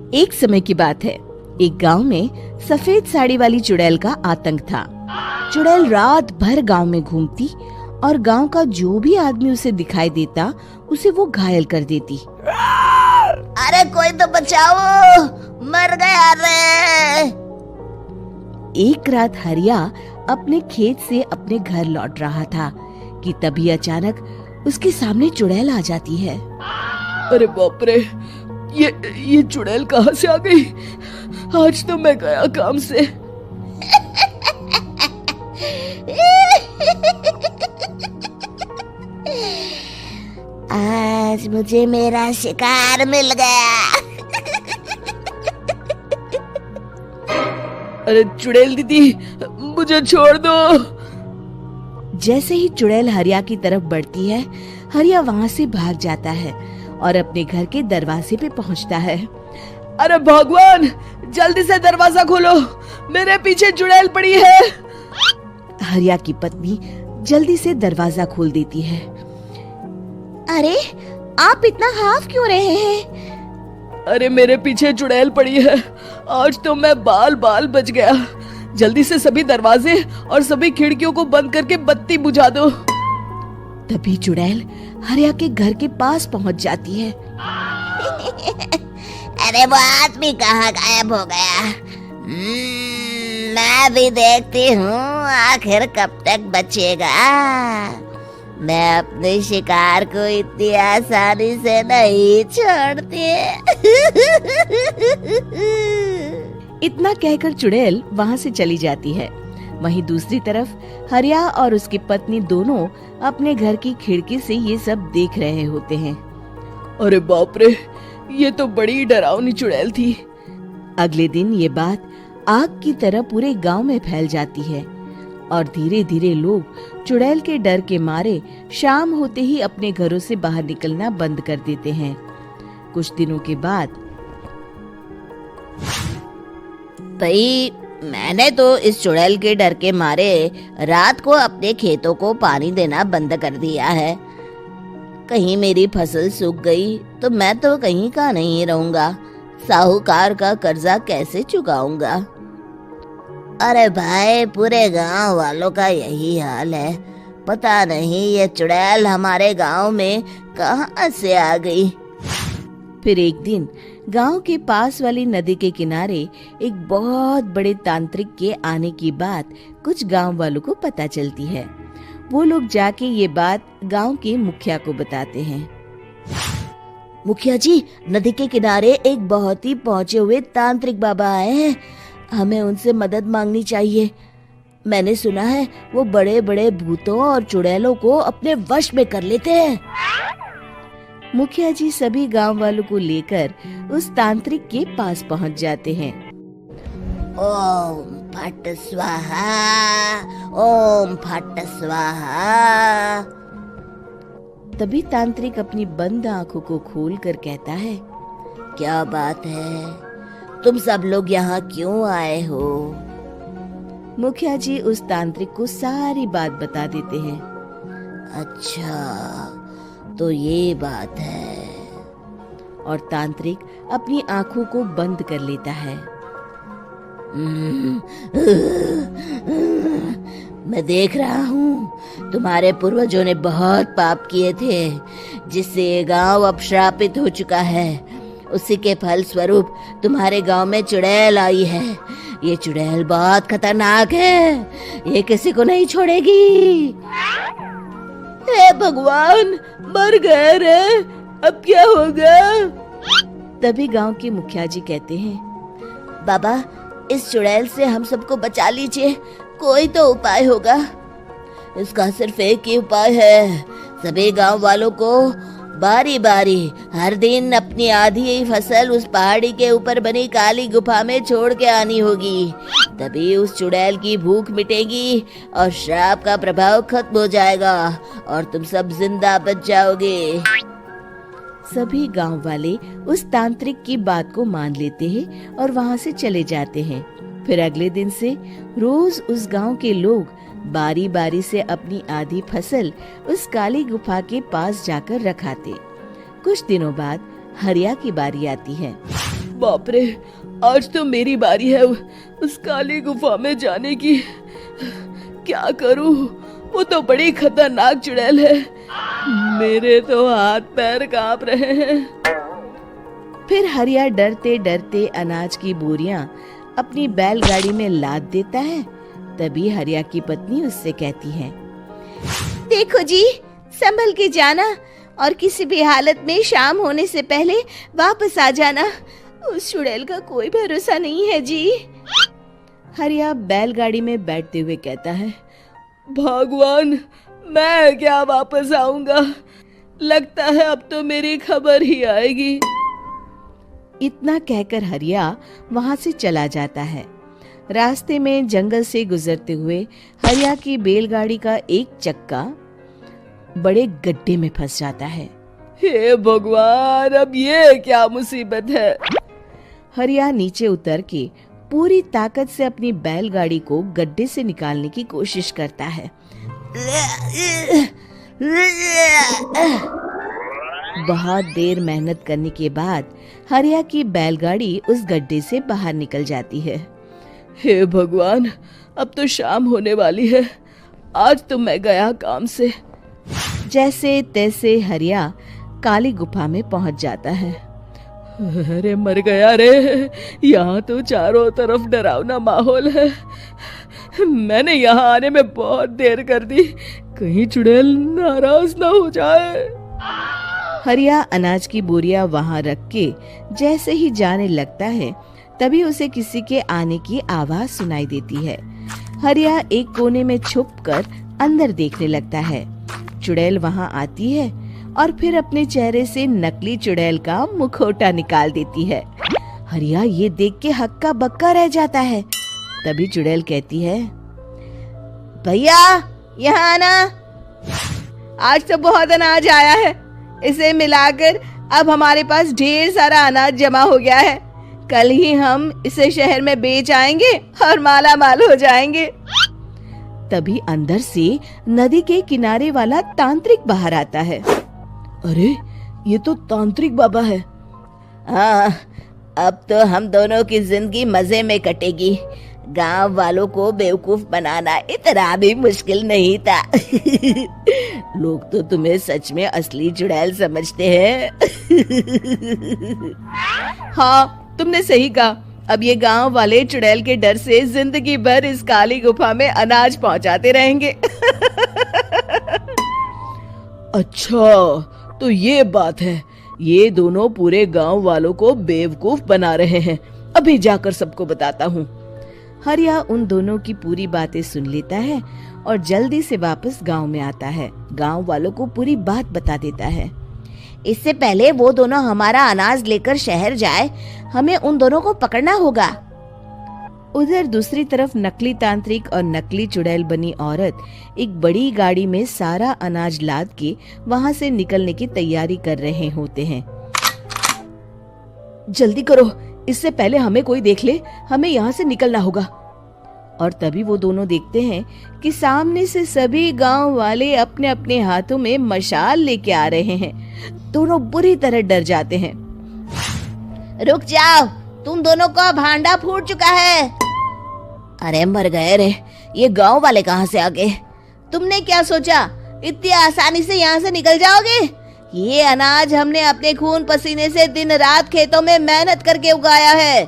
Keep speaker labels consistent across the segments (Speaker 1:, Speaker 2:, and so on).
Speaker 1: एक समय की बात है। एक गांव में सफेद साड़ी वाली चुड़ैल का आतंक था। चुड़ैल रात भर गांव में घूमती और गांव का जो भी आदमी उसे दिखाई देता उसे वो घायल कर देती।
Speaker 2: अरे कोई तो बचाओ, मर गया रे।
Speaker 1: एक रात हरिया अपने खेत से अपने घर लौट रहा था कि तभी अचानक उसके सामने चुड़ैल आ जाती है।
Speaker 3: अरे बाप रे, ये चुड़ैल कहाँ से आ गई? आज तो मैं गया काम से।
Speaker 2: आज मुझे मेरा शिकार मिल गया।
Speaker 3: अरे चुड़ैल दीदी, मुझे छोड़ दो।
Speaker 1: जैसे ही चुड़ैल हरिया की तरफ बढ़ती है, हरिया वहाँ से भाग जाता है और अपने घर के दरवाजे पे पहुँचता है।
Speaker 3: अरे भगवान, जल्दी से दरवाजा खोलो, मेरे पीछे चुड़ैल पड़ी है।
Speaker 1: हरिया की पत्नी जल्दी से दरवाजा खोल देती है।
Speaker 2: अरे आप इतना हाफ क्यों रहे हैं?
Speaker 3: अरे मेरे पीछे चुड़ैल पड़ी है, आज तो मैं बाल बाल बच गया। जल्दी से सभी दरवाजे और सभी खिड़कियों को बंद करके बत्ती बुझा दो।
Speaker 1: तभी चुड़ैल हरिया के घर के पास पहुंच जाती है।
Speaker 2: अरे वो आदमी कहाँ गायब हो गया? मैं भी देखती हूँ आखिर कब तक बचेगा। मैं अपने शिकार को इतनी आसानी से नहीं छोड़ती।
Speaker 1: इतना कहकर चुड़ैल वहाँ से चली जाती है। वहीं दूसरी तरफ हरिया और उसकी पत्नी दोनों अपने घर की खिड़की से ये सब देख रहे होते हैं।
Speaker 3: अरे बाप रे, ये तो बड़ी डरावनी चुड़ैल थी।
Speaker 1: अगले दिन ये बात आग की तरह पूरे गांव में फैल जाती है और धीरे धीरे लोग चुड़ैल के डर के मारे शाम होते ही अपने घरों से बाहर निकलना बंद कर देते हैं। कुछ दिनों के बाद
Speaker 2: भाई, मैंने तो इस चुड़ैल के डर के मारे रात को अपने खेतों को पानी देना बंद कर दिया है। कहीं मेरी फसल सूख गई तो मैं तो कहीं का नहीं रहूंगा। साहूकार का कर्जा कैसे चुकाऊंगा? अरे भाई, पूरे गांव वालों का यही हाल है। पता नहीं ये चुड़ैल हमारे गांव में कहां से आ गई।
Speaker 1: फिर एक दिन गांव के पास वाली नदी के किनारे एक बहुत बड़े तांत्रिक के आने की बात कुछ गांव वालों को पता चलती है। वो लोग जाके ये बात गांव के मुखिया को बताते हैं।
Speaker 2: मुखिया जी, नदी के किनारे एक बहुत ही पहुंचे हुए तांत्रिक बाबा आए हैं। हमें उनसे मदद मांगनी चाहिए। मैंने सुना है वो बड़े बड़े भूतों और चुड़ैलों को अपने वश में कर लेते हैं।
Speaker 1: मुखिया जी सभी गांव वालों को लेकर उस तांत्रिक के पास पहुंच जाते हैं।
Speaker 2: ओम फट स्वाहा, ओम फट स्वाहा।
Speaker 1: तभी तांत्रिक अपनी बंद आंखों को खोलकर कहता है,
Speaker 2: क्या बात है? तुम सब लोग यहाँ क्यों आए हो?
Speaker 1: मुखिया जी उस तांत्रिक को सारी बात बता देते हैं।
Speaker 2: अच्छा, तो ये बात है।
Speaker 1: और तांत्रिक अपनी आंखों को बंद कर लेता है।
Speaker 2: मैं देख रहा हूँ तुम्हारे पूर्वजों ने बहुत पाप किए थे, जिससे ये गांव अब श्रापित हो चुका है। उसी के फल स्वरूप तुम्हारे गांव में चुड़ैल आई है। ये चुड़ैल बहुत खतरनाक है, ये किसी को नहीं छोड़ेगी।
Speaker 3: हे भगवान, मर गए रे, अब क्या होगा?
Speaker 1: तभी गांव के मुखिया जी कहते हैं,
Speaker 2: बाबा, इस चुड़ैल से हम सबको बचा लीजिए। कोई तो उपाय होगा। इसका सिर्फ एक ही उपाय है। सभी गांव वालों को बारी बारी हर दिन अपनी आधी फसल उस पहाड़ी के ऊपर बनी काली गुफा में छोड़ के आनी होगी। तभी उस चुड़ैल की भूख मिटेगी और श्राप का प्रभाव खत्म हो जाएगा और तुम सब जिंदा बच जाओगे।
Speaker 1: सभी गांव वाले उस तांत्रिक की बात को मान लेते हैं और वहां से चले जाते हैं। फिर अगले दिन से रोज उस गांव के लोग बारी बारी से अपनी आधी फसल उस काली गुफा के पास जाकर रखाते। कुछ दिनों बाद हरिया की बारी आती है।
Speaker 3: बाप रे, आज तो मेरी बारी है उस काली गुफा में जाने की। क्या करूं, वो तो बड़ी खतरनाक चुड़ैल है। मेरे तो हाथ पैर कांप रहे हैं।
Speaker 1: फिर हरिया डरते डरते अनाज की बोरियां अपनी बैलगाड़ी में लाद देता है। तभी हरिया की पत्नी उससे कहती है,
Speaker 2: देखो जी, संभल के जाना और किसी भी हालत में शाम होने से पहले वापस आ जाना। उस चुड़ैल का कोई भरोसा नहीं है जी।
Speaker 1: हरिया बैलगाड़ी में बैठते हुए कहता है,
Speaker 3: भगवान, मैं क्या वापस आऊंगा? लगता है अब तो मेरी खबर ही आएगी।
Speaker 1: इतना कहकर हरिया वहां से चला जाता है। रास्ते में जंगल से गुजरते हुए हरिया की बैलगाड़ी का एक चक्का बड़े गड्ढे में फंस जाता है।
Speaker 3: हे भगवान, अब ये क्या मुसीबत है?
Speaker 1: हरिया नीचे उतर के पूरी ताकत से अपनी बैलगाड़ी को गड्ढे से निकालने की कोशिश करता है। बहुत देर मेहनत करने के बाद हरिया की बैलगाड़ी उस गड्ढे से बाहर निकल जाती है।
Speaker 3: हे भगवान, अब तो शाम होने वाली है। आज तो मैं गया काम से।
Speaker 1: जैसे तैसे हरिया काली गुफा में पहुंच जाता है।
Speaker 3: अरे मर गया रे, यहाँ तो चारों तरफ डरावना माहौल है। मैंने यहाँ आने में बहुत देर कर दी, कहीं चुड़ैल नाराज ना हो जाए।
Speaker 1: हरिया अनाज की बोरियां वहां रख के जैसे ही जाने लगता है, तभी उसे किसी के आने की आवाज सुनाई देती है। हरिया एक कोने में छुपकर अंदर देखने लगता है। चुड़ैल वहां आती है और फिर अपने चेहरे से नकली चुड़ैल का मुखौटा निकाल देती है। हरिया ये देख के हक्का बक्का रह जाता है। तभी चुड़ैल कहती है,
Speaker 2: भैया यहाँ आना।
Speaker 3: आज तो बहुत अनाज आया है, इसे मिलाकर अब हमारे पास ढेर सारा अनाज जमा हो गया है। कल ही हम इसे शहर में बेच आएंगे और माला माल हो जाएंगे।
Speaker 1: तभी अंदर से नदी के किनारे वाला तांत्रिक बाहर आता है।
Speaker 3: अरे, ये तो तांत्रिक बाबा है।
Speaker 2: हाँ, अब तो हम दोनों की जिंदगी मजे में कटेगी। गांव वालों को बेवकूफ बनाना इतना भी मुश्किल नहीं था।
Speaker 1: लोग तो तुम्हें सच में असली चुड़ैल समझते हैं।
Speaker 3: हाँ, तुमने सही कहा। अब ये गांव वाले चुड़ैल के डर से जिंदगी भर इस काली गुफा में अनाज पहुंचाते रहेंगे। अच्छा, तो ये बात है। ये दोनों पूरे गांव वालों को बेवकूफ बना रहे हैं। अभी जाकर सबको बताता हूँ।
Speaker 1: हरिया उन दोनों की पूरी बातें सुन लेता है और जल्दी से वापस गांव में आता है। गांव वालों को पूरी बात बता देता है।
Speaker 2: इससे पहले वो दोनों हमारा अनाज लेकर शहर जाए, हमें उन दोनों को पकड़ना होगा।
Speaker 1: उधर दूसरी तरफ नकली तांत्रिक और नकली चुड़ैल बनी औरत एक बड़ी गाड़ी में सारा अनाज लाद के वहां से निकलने की तैयारी कर रहे होते हैं।
Speaker 3: जल्दी करो, इससे पहले हमें कोई देख ले। हमें यहाँ से निकलना होगा।
Speaker 1: और तभी वो दोनों देखते हैं कि सामने से सभी गांव वाले अपने अपने हाथों में मशाल लेके आ रहे हैं। दोनों बुरी तरह डर जाते हैं।
Speaker 2: रुक जाओ, तुम दोनों का भांडा फूट चुका है। अरे मर गए रे, ये गांव वाले कहाँ से आ गए? तुमने क्या सोचा इतनी आसानी से यहाँ से निकल जाओगे? ये अनाज हमने अपने खून पसीने से दिन रात खेतों में मेहनत करके उगाया है।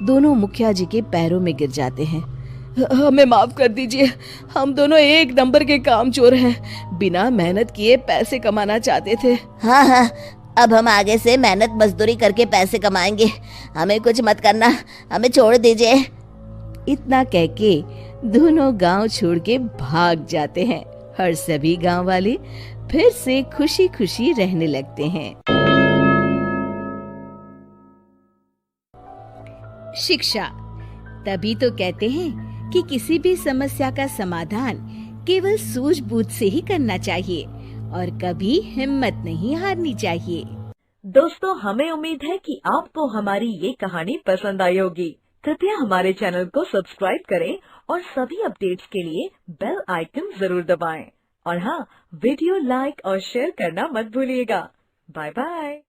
Speaker 1: दोनों मुखिया जी के पैरों में गिर जाते हैं।
Speaker 3: हमें माफ कर दीजिए, हम दोनों एक नंबर के कामचोर हैं। बिना मेहनत किए पैसे कमाना चाहते थे।
Speaker 2: हाँ हाँ, अब हम आगे से मेहनत मजदूरी करके पैसे कमाएंगे। हमें कुछ मत करना, हमें छोड़ दीजिए।
Speaker 1: इतना कह के दोनों गांव छोड़ के भाग जाते हैं और सभी गांव वाले फिर से खुशी खुशी रहने लगते हैं। शिक्षा, तभी तो कहते हैं कि किसी भी समस्या का समाधान केवल सूझबूझ से ही करना चाहिए और कभी हिम्मत नहीं हारनी चाहिए।
Speaker 4: दोस्तों, हमें उम्मीद है कि आपको हमारी ये कहानी पसंद आई होगी। कृपया हमारे चैनल को सब्सक्राइब करें और सभी अपडेट्स के लिए बेल आइकन जरूर दबाएं। और हाँ, वीडियो लाइक और शेयर करना मत भूलिएगा। Bye bye.